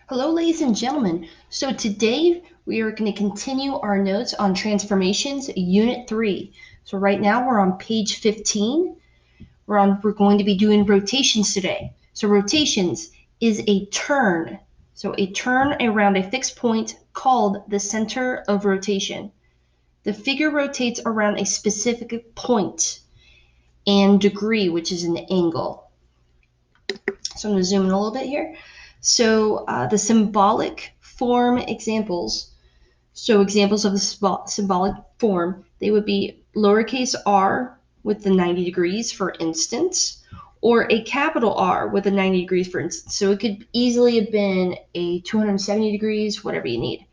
Hello, ladies and gentlemen. So today we are going to continue our notes on transformations, Unit 3. So right now we're on page 15. We're going to be doing rotations today. So rotations is a turn. So a turn around a fixed point called the center of rotation. The figure rotates around a specific point and degree, which is an angle. So I'm going to zoom in a little bit here. So the symbolic form examples. So examples of the symbolic form, they would be lowercase r with the 90 degrees, for instance, or a capital R with a 90 degrees, for instance. So it could easily have been a 270 degrees, whatever you need.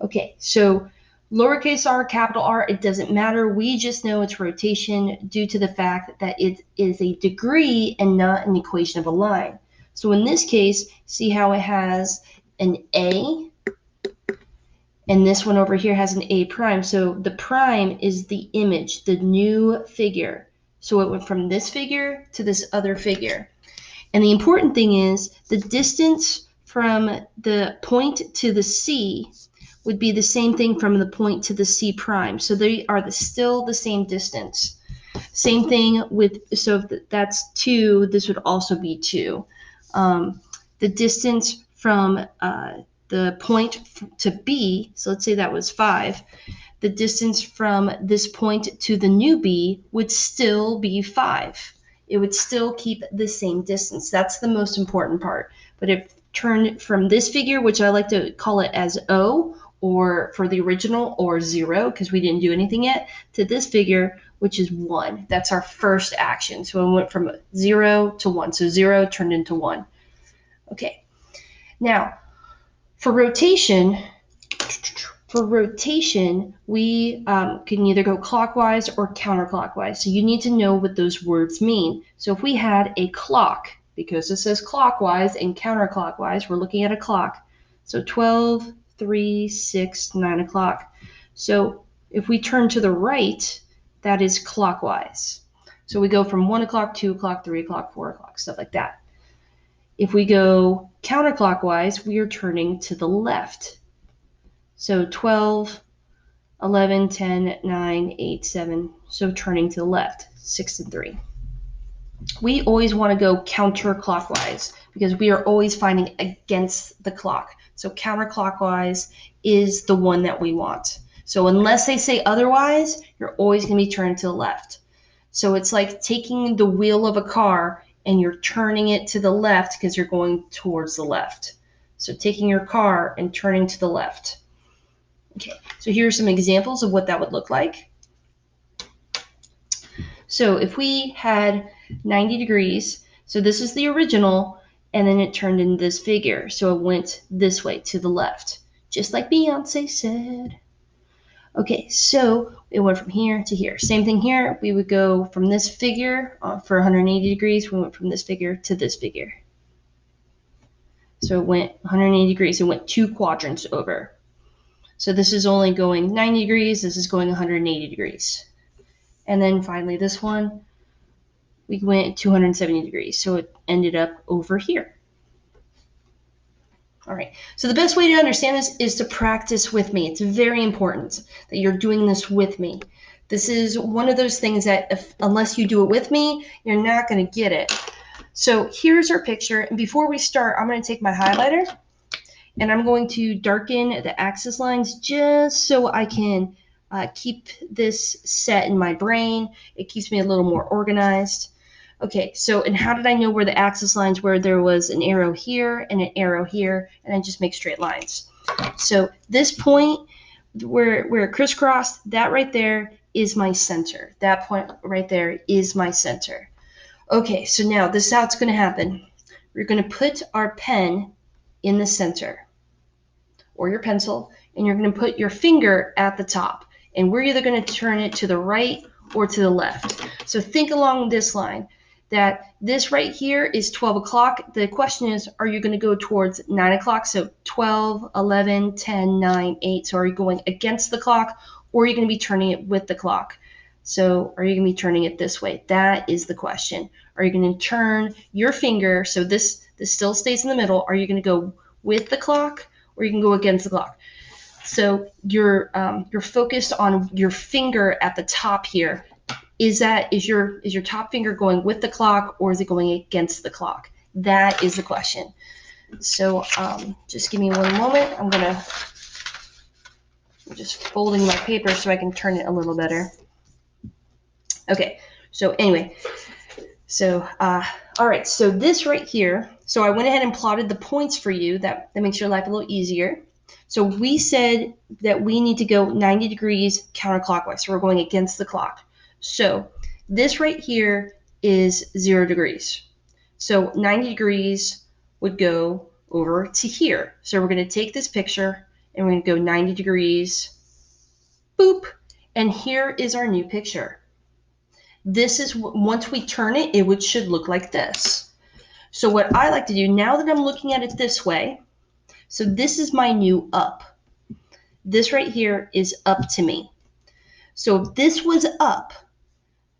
Okay, so lowercase r, capital R, it doesn't matter. We just know it's rotation due to the fact that it is a degree and not an equation of a line. So in this case, see how it has an A, and this one over here has an A prime. So the prime is the image, the new figure. So it went from this figure to this other figure. And the important thing is the distance from the point to the C would be the same thing from the point to the C prime. So they are still the same distance. Same thing with, so if that's 2, this would also be 2. The distance from the point to B, so let's say that was 5, the distance from this point to the new B would still be 5. It would still keep the same distance. That's the most important part. But if turned from this figure, which I like to call it as O, or for the original, or 0, because we didn't do anything yet, to this figure, which is 1. That's our first action. So it went from 0 to 1. So 0 turned into 1. Okay. Now, for rotation, we can either go clockwise or counterclockwise. So you need to know what those words mean. So if we had a clock, because it says clockwise and counterclockwise, we're looking at a clock. So 12, 3, 6, 9 o'clock. So if we turn to the right, that is clockwise. So we go from 1 o'clock, 2 o'clock, 3 o'clock, 4 o'clock, stuff like that. If we go counterclockwise, we are turning to the left. So 12, 11, 10, 9, 8, 7. So turning to the left, 6 and 3. We always want to go counterclockwise because we are always finding against the clock. So counterclockwise is the one that we want. So unless they say otherwise, you're always going to be turning to the left. So it's like taking the wheel of a car and you're turning it to the left because you're going towards the left. So taking your car and turning to the left. Okay, so here are some examples of what that would look like. So if we had 90 degrees, so this is the original, and then it turned into this figure. So it went this way to the left, just like Beyonce said. Okay, so it went from here to here. Same thing here. We would go from this figure for 180 degrees. We went from this figure to this figure. So it went 180 degrees. It went 2 quadrants over. So this is only going 90 degrees. This is going 180 degrees. And then finally this one, we went 270 degrees. So it ended up over here. All right, so the best way to understand this is to practice with me. It's very important that you're doing this with me. This is one of those things that unless you do it with me, you're not going to get it. So here's our picture. And before we start, I'm going to take my highlighter and I'm going to darken the axis lines just so I can keep this set in my brain. It keeps me a little more organized. Okay, so and how did I know where the axis lines were? There was an arrow here and an arrow here, and I just make straight lines. So this point where it crisscrossed, that right there is my center. That point right there is my center. Okay, so now this is how it's going to happen. We're going to put our pen in the center, or your pencil, and you're going to put your finger at the top. And we're either going to turn it to the right or to the left. So think along this line that this right here is 12 o'clock. The question is, are you going to go towards 9 o'clock? So 12, 11, 10, 9, 8. So are you going against the clock, or are you going to be turning it with the clock? So are you going to be turning it this way? That is the question. Are you going to turn your finger, so this still stays in the middle, are you going to go with the clock or you can go against the clock. So you're focused on your finger at the top here. Is your top finger going with the clock or is it going against the clock? That is the question. So just give me one moment. I'm just folding my paper so I can turn it a little better. Okay, so anyway, so all right, so this right here, so I went ahead and plotted the points for you. That makes your life a little easier. So we said that we need to go 90 degrees counterclockwise, so we're going against the clock. So this right here is 0 degrees. So 90 degrees would go over to here. So we're going to take this picture and we're going to go 90 degrees, boop, and here is our new picture. This is, once we turn it, it should look like this. So what I like to do, now that I'm looking at it this way, so this is my new up. This right here is up to me. So if this was up,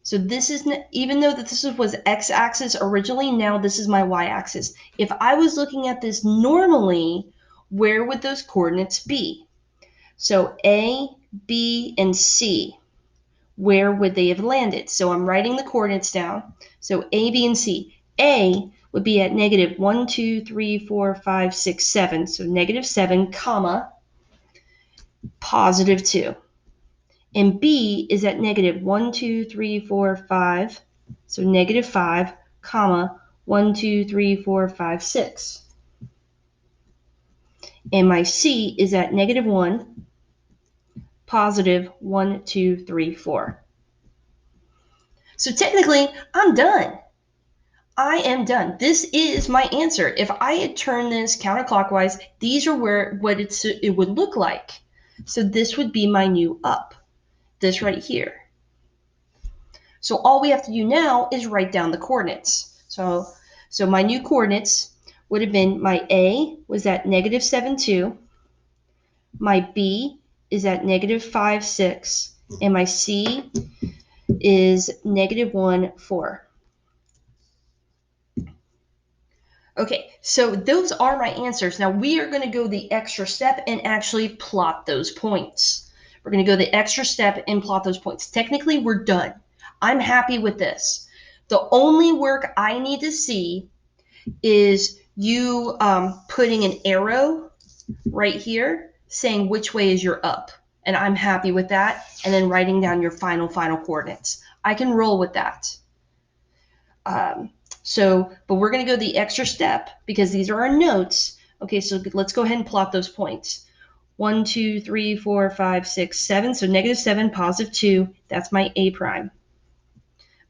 so this is, even though that this was x-axis originally, now this is my y-axis. If I was looking at this normally, where would those coordinates be? So A, B, and C, where would they have landed? So I'm writing the coordinates down. So A, B, and C. A would be at negative 1, 2, 3, 4, 5, 6, 7. So negative 7, comma, positive 2. And B is at negative 1, 2, 3, 4, 5. So negative 5, comma, 1, 2, 3, 4, 5, 6. And my C is at negative 1, positive 1, 2, 3, 4. So technically, I'm done. I am done. This is my answer. If I had turned this counterclockwise, these are what it would look like. So this would be my new up, this right here. So all we have to do now is write down the coordinates. So my new coordinates would have been, my A was at negative 7, 2. My B is at negative 5, 6. And my C is negative 1, 4. Okay, so those are my answers. Now we are going to go the extra step and actually plot those points. We're going to go the extra step and plot those points. Technically, we're done. I'm happy with this. The only work I need to see is you putting an arrow right here saying which way is your up. And I'm happy with that. And then writing down your final coordinates. I can roll with that. But we're going to go the extra step because these are our notes. Okay, so let's go ahead and plot those points. 1, 2, 3, 4, 5, 6, 7. So negative 7, positive 2. That's my A prime.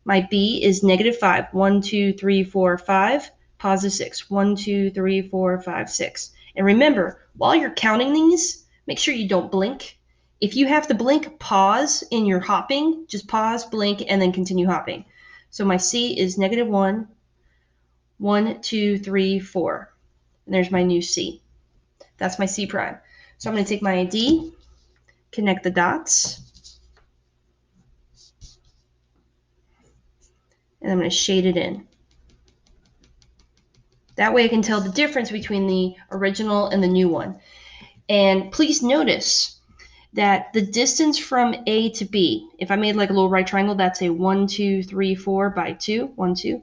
My B is negative 5. 1, 2, 3, 4, 5. Positive 6. 1, 2, 3, 4, 5, 6. And remember, while you're counting these, make sure you don't blink. If you have to blink, pause in your hopping. Just pause, blink, and then continue hopping. So my C is negative 1. 1, 2, 3, 4. And there's my new C. That's my C prime. So I'm going to take my D, connect the dots, and I'm going to shade it in. That way I can tell the difference between the original and the new one. And please notice that the distance from A to B, if I made like a little right triangle, that's a 1, 2, 3, 4 by 2, 1, 2.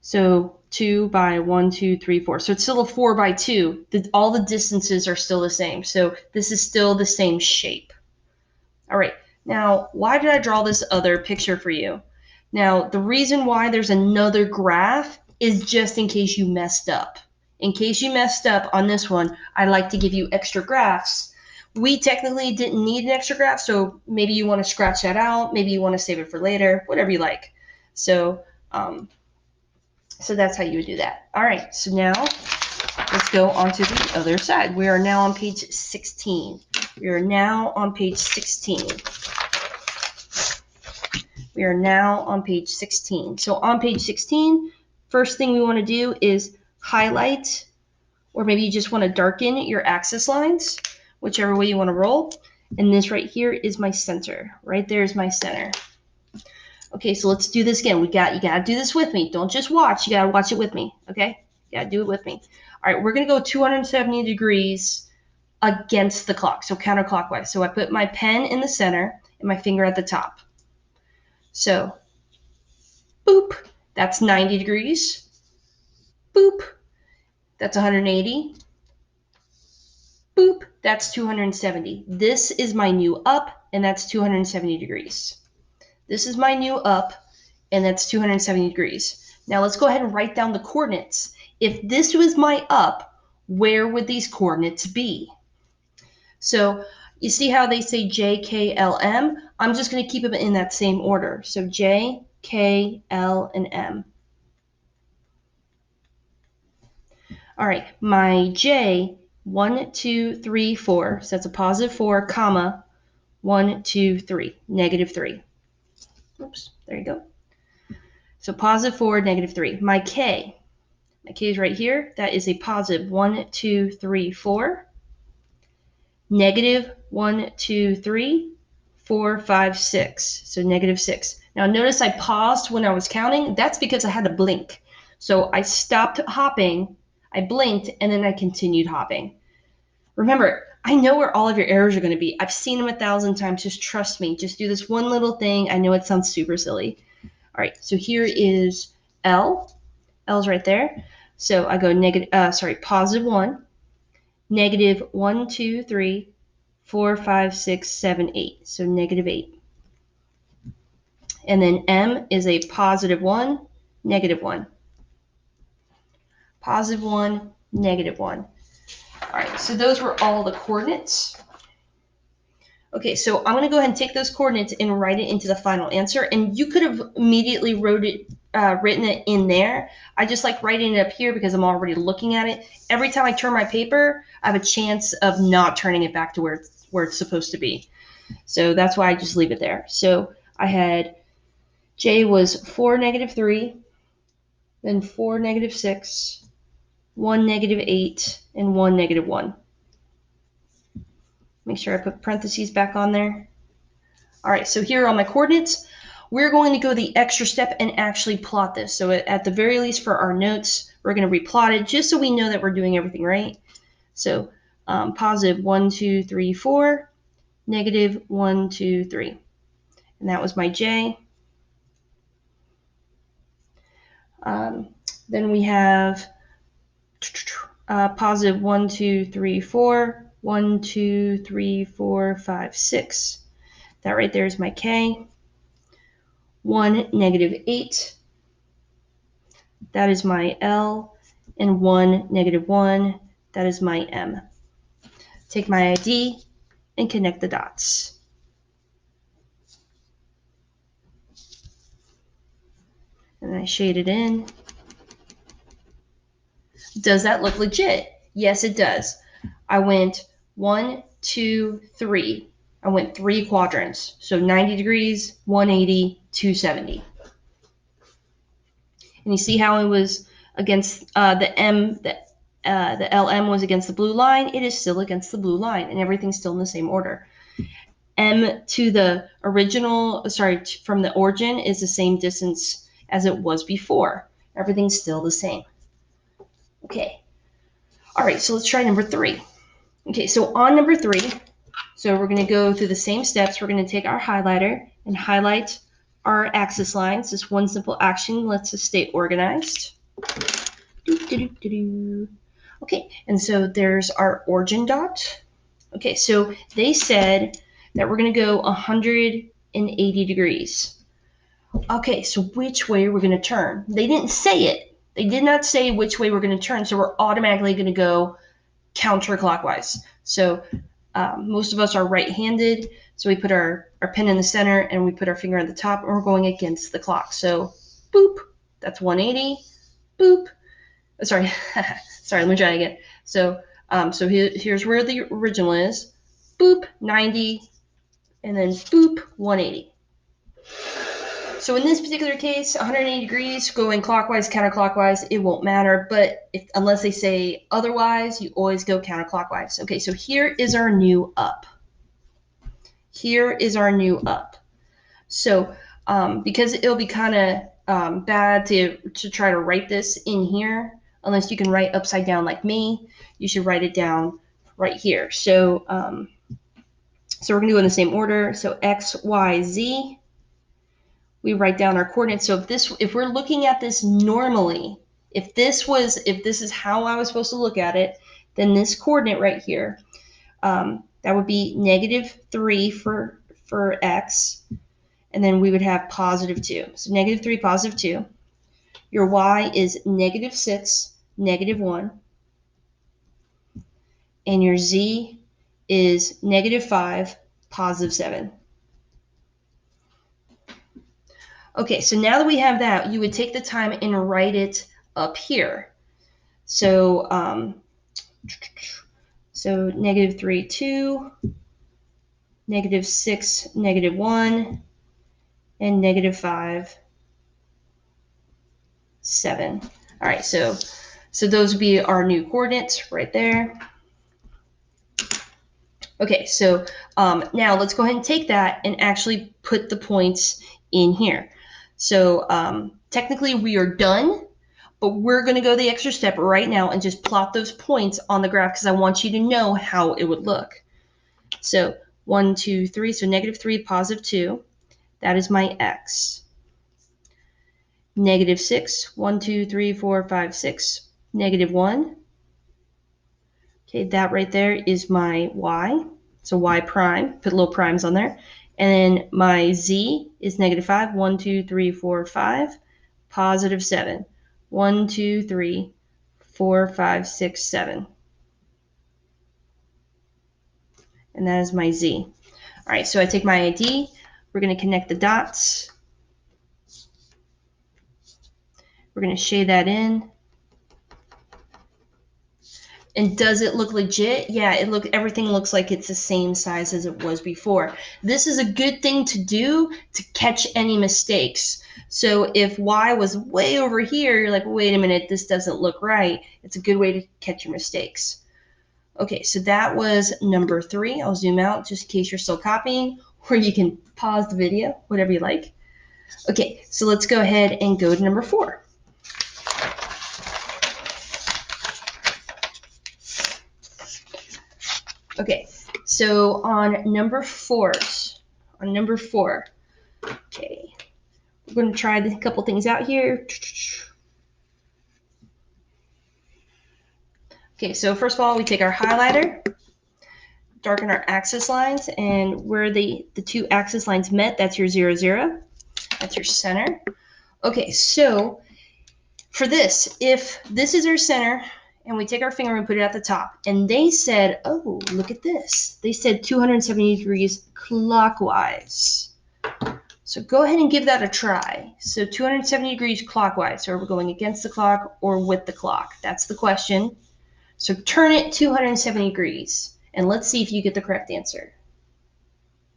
So 2 by 1, 2, 3, 4. So it's still a 4 by 2. All the distances are still the same. So this is still the same shape. All right. Now, why did I draw this other picture for you? Now, the reason why there's another graph is just in case you messed up. In case you messed up on this one, I like to give you extra graphs. We technically didn't need an extra graph, so maybe you want to scratch that out. Maybe you want to save it for later, whatever you like. So that's how you would do that. All right, so now let's go on to the other side. We are now on page 16. We are now on page 16. We are now on page 16. So on page 16, first thing we want to do is highlight, or maybe you just want to darken your axis lines, whichever way you want to roll. And this right here is my center. Right there is my center. Okay, so let's do this again. You gotta do this with me. Don't just watch. You gotta watch it with me. Okay? You gotta do it with me. All right, we're going to go 270 degrees against the clock, so counterclockwise. So I put my pen in the center and my finger at the top. So, boop, that's 90 degrees. Boop, that's 180. Boop, that's 270. This is my new up, and that's 270 degrees. This is my new up, and that's 270 degrees. Now let's go ahead and write down the coordinates. If this was my up, where would these coordinates be? So you see how they say J, K, L, M? I'm just going to keep them in that same order. So J, K, L, and M. All right, my J, 1, 2, 3, 4. So that's a positive 4, comma, 1, 2, 3, negative 3. Oops, there you go. So positive 4, negative 3. My K is right here. That is a positive 1, 2, 3, 4. Negative 1, 2, 3, 4, 5, 6. So negative 6. Now notice I paused when I was counting. That's because I had to blink. So I stopped hopping, I blinked, and then I continued hopping. Remember, I know where all of your errors are going to be. I've seen them 1,000 times. Just trust me. Just do this one little thing. I know it sounds super silly. All right, so here is L. L's right there. So I go positive 1, negative 1, 2, 3, 4, 5, 6, 7, 8. So negative 8. And then M is a positive 1, negative 1. Positive 1, negative 1. All right, so those were all the coordinates. Okay, so I'm going to go ahead and take those coordinates and write it into the final answer. And you could have immediately written it in there. I just like writing it up here because I'm already looking at it. Every time I turn my paper, I have a chance of not turning it back to where it's supposed to be. So that's why I just leave it there. So I had J was 4, negative 3, then 4, negative 6, 1, negative 8, and 1, negative 1. Make sure I put parentheses back on there. All right, so here are all my coordinates. We're going to go the extra step and actually plot this. So at the very least for our notes, we're going to replot it just so we know that we're doing everything right. So positive 1, 2, 3, 4, negative 1, 2, 3. And that was my J. Then we have positive 1, 2, 3, 4, 1, 2, 3, 4, 5, 6. That right there is my K. 1, negative 8. That is my L. And 1, negative 1. That is my M. Take my ID and connect the dots. And I shade it in. Does that look legit? Yes, it does. I went 1, 2, 3. I went 3 quadrants. So 90 degrees, 180, 270. And you see how it was against the M, the LM was against the blue line. It is still against the blue line, and everything's still in the same order. M to the from the origin is the same distance as it was before. Everything's still the same. Okay. All right, so let's try number 3. Okay, so on number 3, so we're going to go through the same steps. We're going to take our highlighter and highlight our axis lines. This one simple action lets us stay organized. Okay, and so there's our origin dot. Okay, so they said that we're going to go 180 degrees. Okay, so which way are we going to turn? They didn't say it. They did not say which way we're going to turn, so we're automatically going to go counterclockwise. So most of us are right-handed, so we put our pen in the center and we put our finger at the top, and we're going against the clock. So boop, that's 180. Boop. Sorry, sorry, let me try again. So here's where the original is. Boop, 90, and then boop, 180. So in this particular case, 180 degrees, going clockwise, counterclockwise, it won't matter. But unless they say otherwise, you always go counterclockwise. Okay, so here is our new up. Here is our new up. So because it'll be kind of bad to try to write this in here, unless you can write upside down like me, you should write it down right here. So, so we're going to go in the same order. So x, y, z, we write down our coordinates. So if we're looking at this normally, if this is how I was supposed to look at it, then this coordinate right here, that would be -3 for x, and then we would have +2. So -3, +2. Your y is -6, -1, and your z is -5, +7. Okay, so now that we have that, you would take the time and write it up here. So, so -3, 2, -6, -1, and -5, 7. All right, so those would be our new coordinates right there. Okay, so now let's go ahead and take that and actually put the points in here. So technically we are done, but we're going to go the extra step right now and just plot those points on the graph because I want you to know how it would look. So 1, 2, 3, so -3, +2, that is my x. -6, 1, 2, 3, 4, 5, 6, -1. Okay, that right there is my y. So y prime, put little primes on there. And then my z is -5, 1, 2, 3, 4, 5, +7. 1, 2, 3, 4, 5, 6, 7. And that is my z. All right, so I take my ID. We're going to connect the dots. We're going to shade that in. And does it look legit? Yeah, everything looks like it's the same size as it was before. This is a good thing to do to catch any mistakes. So if y was way over here, you're like, wait a minute, this doesn't look right. It's a good way to catch your mistakes. Okay, so that was number 3. I'll zoom out just in case you're still copying, or you can pause the video, whatever you like. Okay, so let's go ahead and go to number 4. Okay, so on number 4, okay, we're going to try a couple things out here. Okay, so first of all, we take our highlighter, darken our axis lines, and where the two axis lines met, that's your 0, 0. That's your center. Okay, so for this, if this is our center, and we take our finger and put it at the top, and they said, oh, look at this. They said 270 degrees clockwise. So go ahead and give that a try. So 270 degrees clockwise. So are we going against the clock or with the clock? That's the question. So turn it 270 degrees, and let's see if you get the correct answer.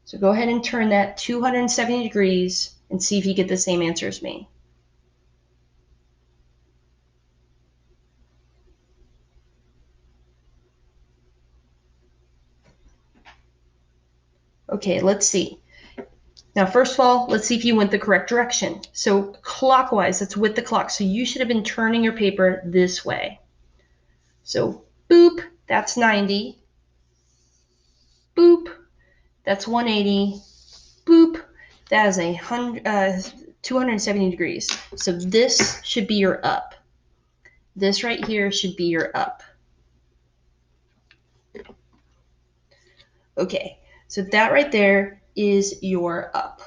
So go ahead and turn that 270 degrees and see if you get the same answer as me. Okay, let's see. Now, first of all, let's see if you went the correct direction. So clockwise, that's with the clock. So you should have been turning your paper this way. So boop, that's 90. Boop, that's 180. Boop, that is 270 degrees. So this should be your up. This right here should be your up. Okay, so that right there is your up.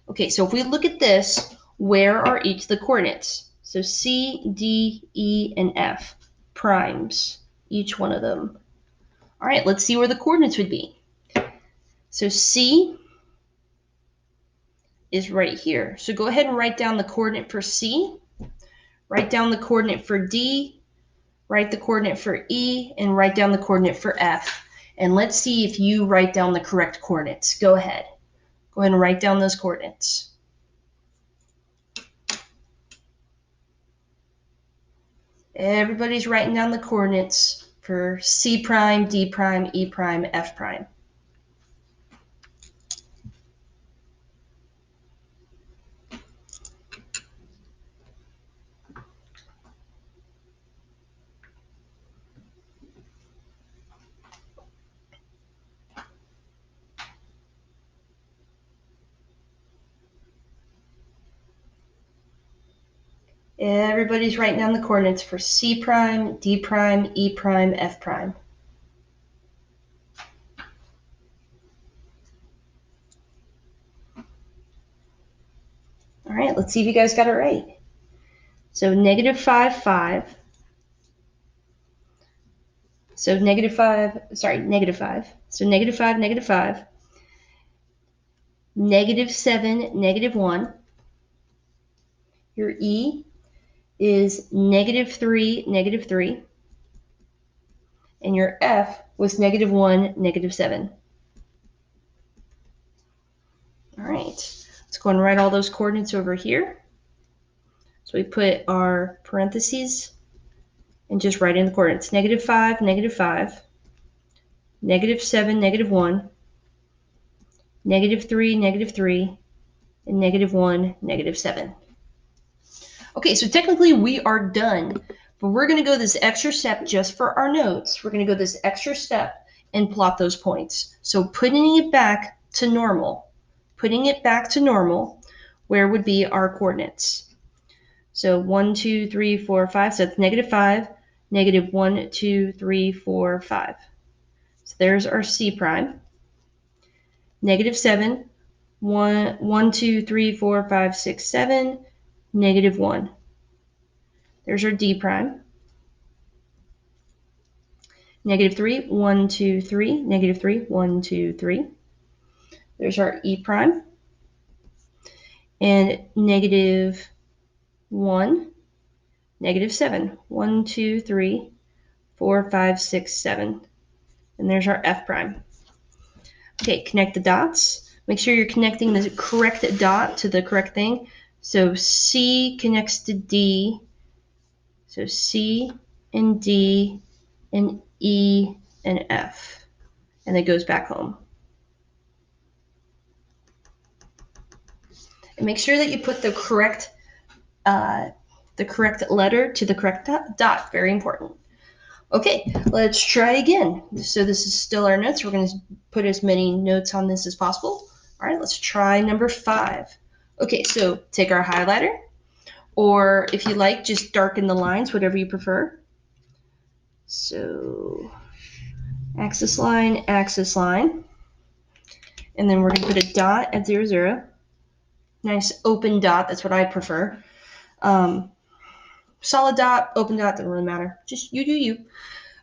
Okay, so if we look at this, where are each of the coordinates? So C, D, E, and F, primes, each one of them. All right, let's see where the coordinates would be. So C is right here. So go ahead and write down the coordinate for C, write down the coordinate for D, write the coordinate for E, and write down the coordinate for F. And let's see if you write down the correct coordinates. Go ahead. Go ahead and write down those coordinates. Everybody's writing down the coordinates for C prime, D prime, E prime, F prime. Everybody's writing down the coordinates for C prime, D prime, E prime, F prime. All right, let's see if you guys got it right. So negative 5, 5. So negative 5, sorry, negative 5. So negative 5, negative 5. Negative 7, negative 1. Your E is negative 3, negative 3. And your F was negative 1, negative 7. All right, let's go and write all those coordinates over here. So we put our parentheses and just write in the coordinates. Negative 5, negative 5. Negative 7, negative 1. Negative 3, negative 3. And negative 1, negative 7. Okay, so technically we are done, but we're going to go this extra step just for our notes. We're going to go this extra step and plot those points. So putting it back to normal, where would be our coordinates? So 1, 2, 3, 4, 5. So that's negative 5, negative 1, 2, 3, 4, 5. So there's our C prime. Negative 7, 1, 2, 3, 4, 5, 6, 7, negative 1. There's our D prime. Negative 3, 1, 2, 3, negative 3, 1, 2, 3. There's our E prime. And negative 1, negative 7, 1, 2, 3, 4, 5, 6, 7. And there's our F prime. Okay, connect the dots. Make sure you're connecting the correct dot to the correct thing. So C connects to D. So C and D and E and F. And it goes back home. And make sure that you put the correct letter to the correct dot. Very important. Okay, let's try again. So this is still our notes. We're going to put as many notes on this as possible. All right, let's try number 5. Okay, so take our highlighter, or if you like, just darken the lines, whatever you prefer. So axis line, and then we're going to put a dot at 0, 0. Nice open dot, that's what I prefer. Solid dot, open dot, doesn't really matter. Just you do you.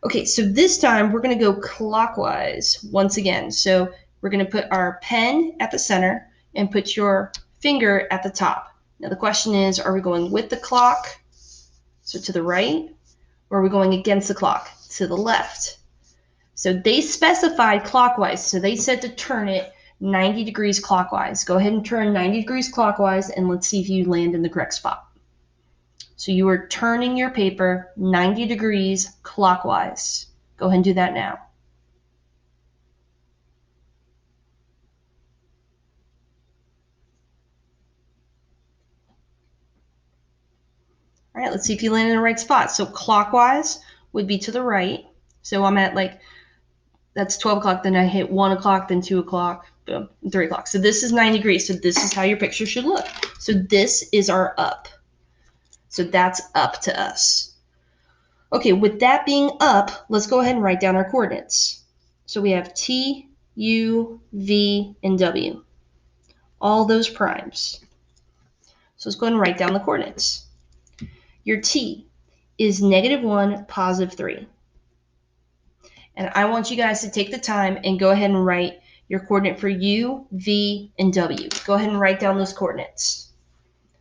Okay, so this time we're going to go clockwise once again. So we're going to put our pen at the center and put your finger at the top. Now the question is, are we going with the clock, so to the right, or are we going against the clock, to the left? So they specified clockwise, so they said to turn it 90 degrees clockwise. Go ahead and turn 90 degrees clockwise, and let's see if you land in the correct spot. So you are turning your paper 90 degrees clockwise. Go ahead and do that now. All right, let's see if you land in the right spot. So clockwise would be to the right. So I'm at that's 12 o'clock, then I hit 1 o'clock, then 2 o'clock, boom, 3 o'clock. So this is 90 degrees. So this is how your picture should look. So this is our up. So that's up to us. Okay, with that being up, let's go ahead and write down our coordinates. So we have T, U, V, and W. All those primes. So let's go ahead and write down the coordinates. Your T is -1, +3. And I want you guys to take the time and go ahead and write your coordinate for U, V, and W. Go ahead and write down those coordinates.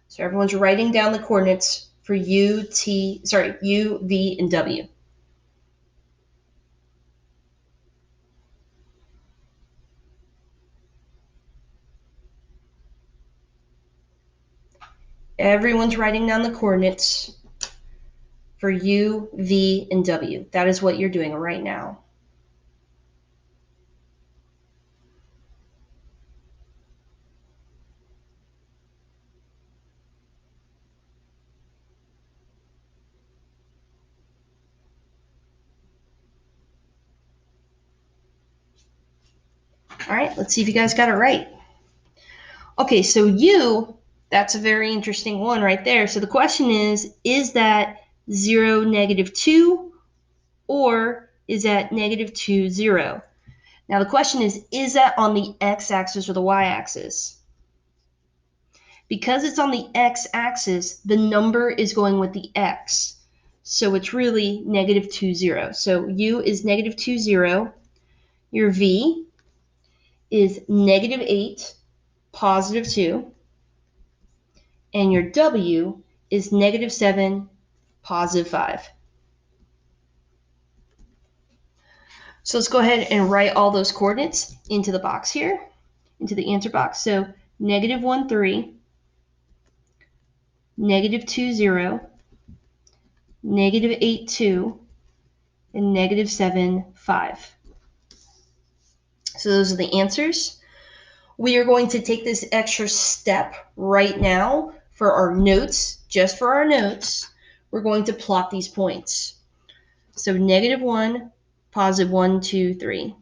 So everyone's writing down the coordinates for U, V, and W. Everyone's writing down the coordinates for U, V, and W. That is what you're doing right now. All right, let's see if you guys got it right. Okay, so U That's a very interesting one right there. So the question is that 0, -2, or is that -2, 0? Now the question is that on the x-axis or the y-axis? Because it's on the x-axis, the number is going with the x. So it's really -2, 0. So u is -2, 0. Your v is -8, +2. And your w is -7, +5. So let's go ahead and write all those coordinates into the box here, into the answer box. So -1, 3, -2, 0, -8, 2, and -7, 5. So those are the answers. We are going to take this extra step right now for our notes, just for our notes. We're going to plot these points. So -1, +1, 2, 3.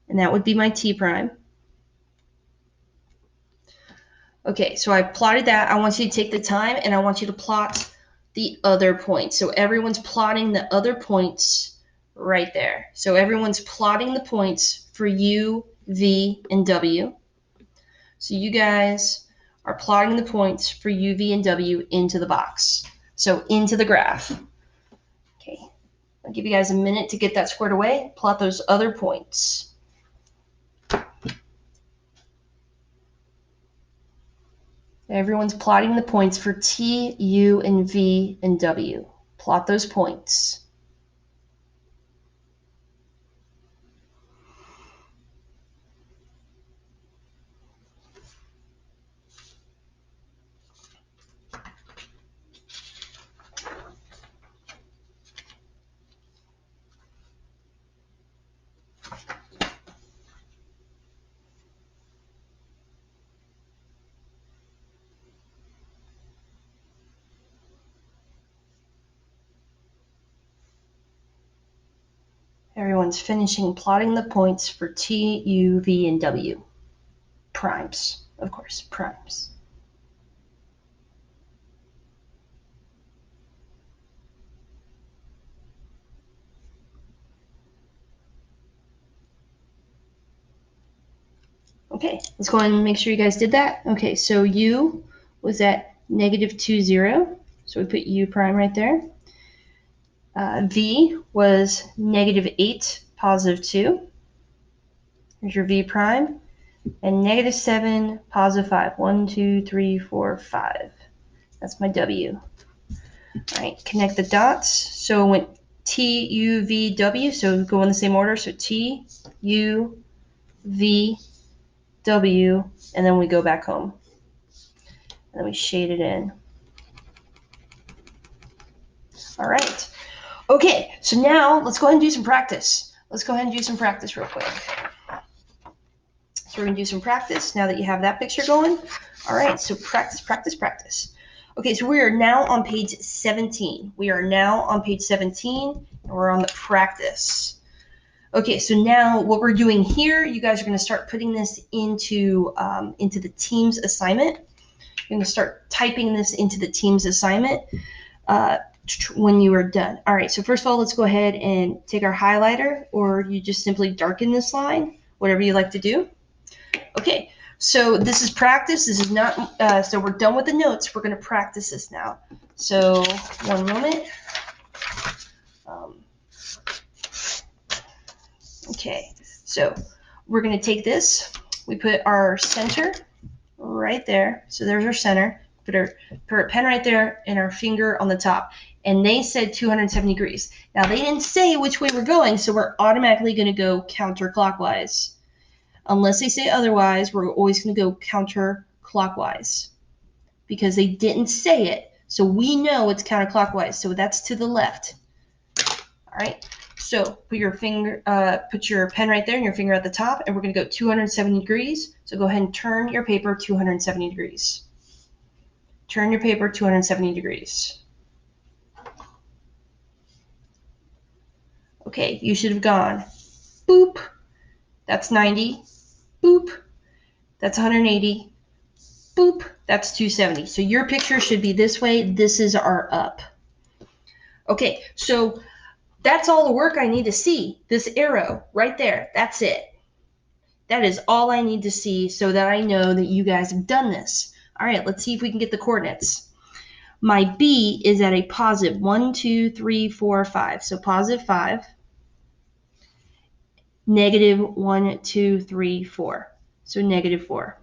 And that would be my t prime. Okay, so I plotted that. I want you to take the time and I want you to plot the other points. So everyone's plotting the other points right there. So everyone's plotting the points for U, V, and W. So you guys are plotting the points for U, V, and W into the box. So into the graph. Okay, I'll give you guys a minute to get that squared away. Plot those other points. Everyone's plotting the points for T, U, and V, and W. Plot those points. Everyone's finishing plotting the points for T, U, V, and W. Primes, of course, primes. Okay, let's go ahead and make sure you guys did that. Okay, so U was at -2, 0. So we put U prime right there. V was -8, +2. Here's your V prime. And -7, +5. 1, 2, 3, 4, 5. That's my W. All right, connect the dots. So it went T, U, V, W. So go in the same order. So T, U, V, W, and then we go back home. And then we shade it in. All right. Okay, so now let's go ahead and do some practice. Let's go ahead and do some practice real quick. So we're going to do some practice now that you have that picture going. All right, so practice, practice, practice. Okay, so we are now on page 17. We are now on page 17, and we're on the practice. Okay, so now what we're doing here, you guys are going to start putting this into the team's assignment. You're going to start typing this into the team's assignment when you are done. All right, so first of all, let's go ahead and take our highlighter, or you just simply darken this line, whatever you like to do. Okay, so this is practice. This is not, so we're done with the notes. We're going to practice this now. So one moment. Okay, so we're going to take this. We put our center right there. So there's our center. Put our pen right there and our finger on the top. And they said 270 degrees. Now, they didn't say which way we're going, so we're automatically going to go counterclockwise. Unless they say otherwise, we're always going to go counterclockwise because they didn't say it. So we know it's counterclockwise. So that's to the left. All right. So put your pen right there and your finger at the top, and we're going to go 270 degrees. So go ahead and turn your paper 270 degrees. Turn your paper 270 degrees. Okay, you should have gone boop. That's 90. Boop. That's 180. boop, that's 270. So your picture should be this way. This is our up. Okay, so that's all the work I need to see. This arrow right there, that's it. That is all I need to see so that I know that you guys have done this. All right, let's see if we can get the coordinates. My B is at a positive 1, 2, 3, 4, 5. So positive 5, negative 1, 2, 3, 4. So negative 4.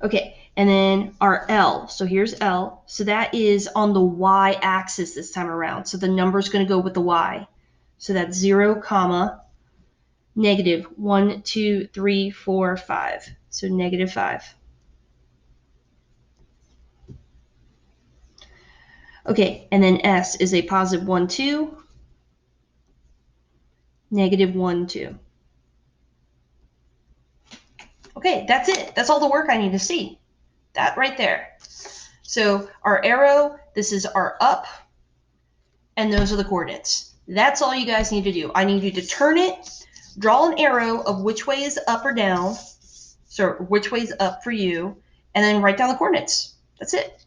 Okay, and then our L. So here's L. So that is on the y-axis this time around. So the number is going to go with the y. So that's 0, comma, negative 1, 2, 3, 4, 5. So negative 5. Okay, and then S is a positive 1, 2, negative 1, 2. Okay, that's it. That's all the work I need to see. That right there. So our arrow, this is our up, and those are the coordinates. That's all you guys need to do. I need you to turn it, draw an arrow of which way is up or down, so which way is up for you, and then write down the coordinates. That's it.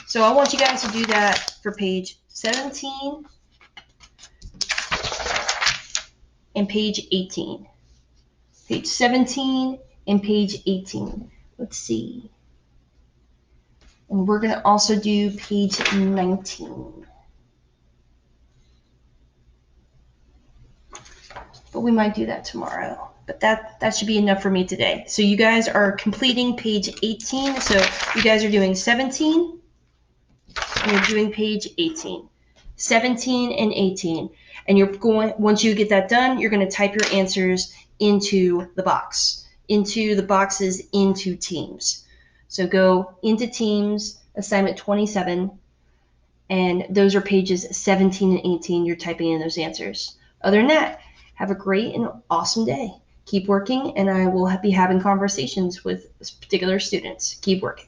So I want you guys to do that for page 17 and page 18. Page 17 and page 18. Let's see. And we're going to also do page 19. But we might do that tomorrow. But that should be enough for me today. So you guys are completing page 18. So you guys are doing 17 and you're doing page 18. 17 and 18. And you're going, once you get that done, you're going to type your answers into the box, into the boxes, into Teams. So go into Teams, assignment 27, and those are pages 17 and 18. You're typing in those answers. Other than that, have a great and awesome day. Keep working, and I will be having conversations with particular students. Keep working.